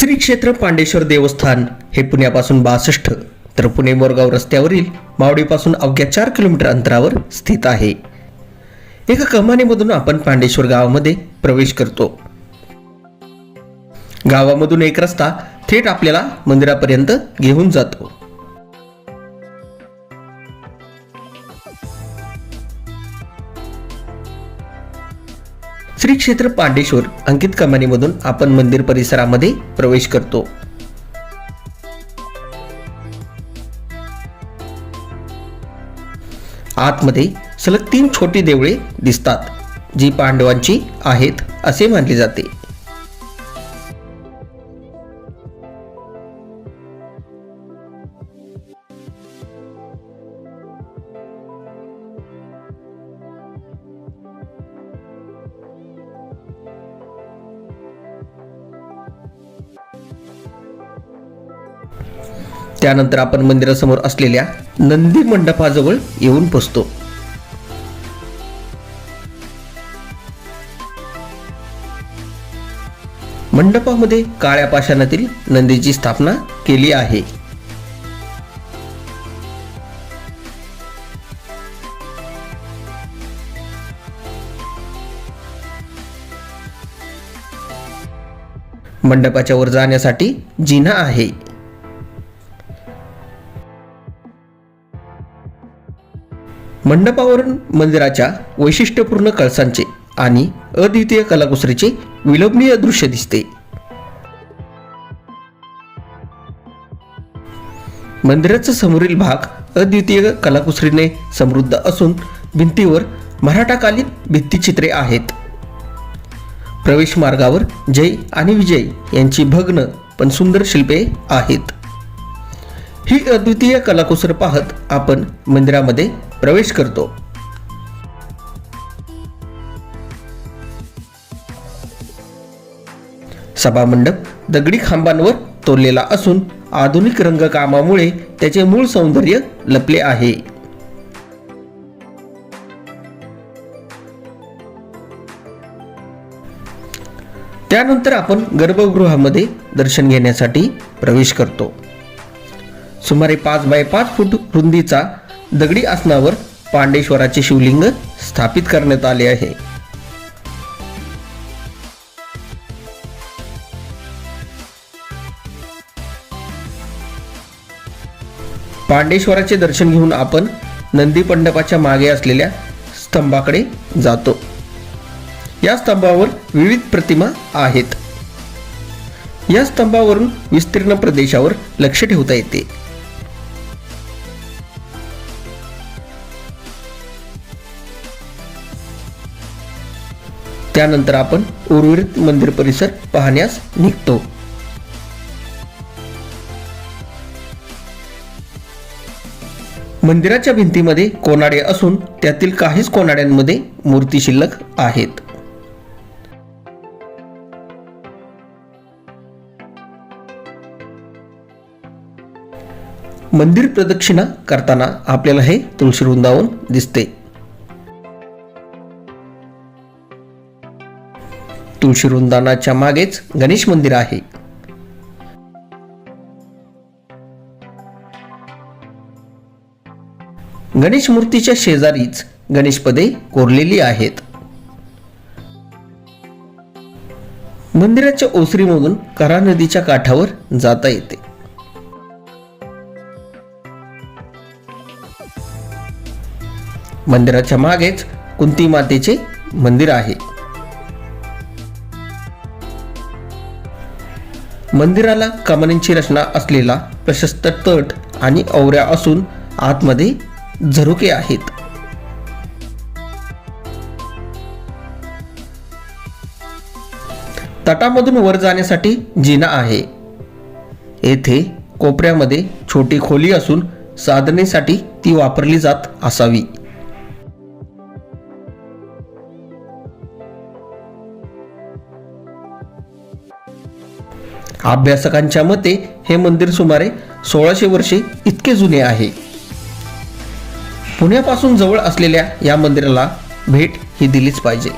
श्री क्षेत्र पांडेश्वर देवस्थान हे पुण्यापासून 62 तर पुणे मोरगाव रस्त्यावरील मावळीपासून अवघ्या 4 किलोमीटर अंतरावर स्थित आहे। एका कमानीमधून आपण पांडेश्वर गावामध्ये प्रवेश करतो। गावामधून एक रस्ता थेट आपल्याला मंदिरापर्यंत घेऊन जातो। श्री क्षेत्र पांडेश्वर अंकित कमानीमधून आपण मंदिर परिसरामध्ये प्रवेश करतो। आतमध्ये सलग 3 छोटी देवळे दिसतात, जी पांडवांची आहेत असे मानले जाते। त्यानंतर आपण मंदिरासमोर असलेल्या नंदी मंडपाजवळ येऊन पोहोचतो। मंडपामध्ये काळ्या पाषाणातील नंदीची स्थापना केली आहे। मंडपाच्या वर जाण्यासाठी जिना आहे। मंडपावरून मंदिराच्या वैशिष्ट्यपूर्ण कळसांचे आणि अद्वितीय कलाकुसरीचे विलोभनीय दृश्य दिसते। मंदिराचा समोरील भाग अद्वितीय कलाकुसरीने समृद्ध असून भिंतीवर मराठाकालीन भित्तिचित्रे आहेत। प्रवेश मार्गावर जय आणि विजय यांची भग्न पण सुंदर शिल्पे आहेत। ही अद्वितीय कलाकुसर पाहत आपण मंदिरामध्ये प्रवेश करतो। सभामंडप दगडी खांबांवर तोललेला असून आधुनिक रंगकामामुळे त्याचे मूळ सौंदर्य लपले आहे। त्यानंतर आपण गर्भगृहामध्ये दर्शन घेण्यासाठी प्रवेश करतो। सुमारे 5 बाय 5 फूट रुंदीचा दगडी आसनावर पांडेश्वराचे शिवलिंग स्थापित करण्यात आले आहे। पांडेश्वराचे दर्शन घेऊन आपण नंदी मंडपाच्या मागे असलेल्या स्तंभाकडे जातो। या स्तंभावर विविध प्रतिमा आहेत। या स्तंभावरून विस्तीर्ण प्रदेशावर लक्ष ठेवता येते। त्यानंतर आपण उर्वरित मंदिर परिसर पाहण्यास निघतो। मंदिराच्या भिंतीमध्ये कोनाडे असून त्यातील काहीच कोनाड्यांमध्ये मूर्ती शिल्लक आहेत। मंदिर प्रदक्षिणा करताना आपल्याला हे तुळशी वृंदावन दिसते। तुळशी वृंदावनाच्या मागेच गणेश मंदिर आहे। गणेश मूर्तीच्या शेजारीच गणेशपदे कोरलेली आहेत। मंदिराच्या ओसरीमधून करा नदीच्या काठावर जाता येते। मंदिराच्या मागेच कुंती मातेचे मंदिर आहे। मंदिराला कमानींची रचना असलेला प्रशस्त तट आणि ओवऱ्या असून आतमध्ये झरोके आहेत। तटामधून वर जाण्यासाठी जिना आहे। येथे कोपऱ्यामध्ये छोटी खोली असून साधनेसाठी ती वापरली जात असावी। अभ्यासकांच्या मते हे मंदिर सुमारे 1600 वर्षे इतके जुने आहे। पुण्यापासून जवळ असलेल्या या मंदिराला भेट ही दिलीच पाहिजे।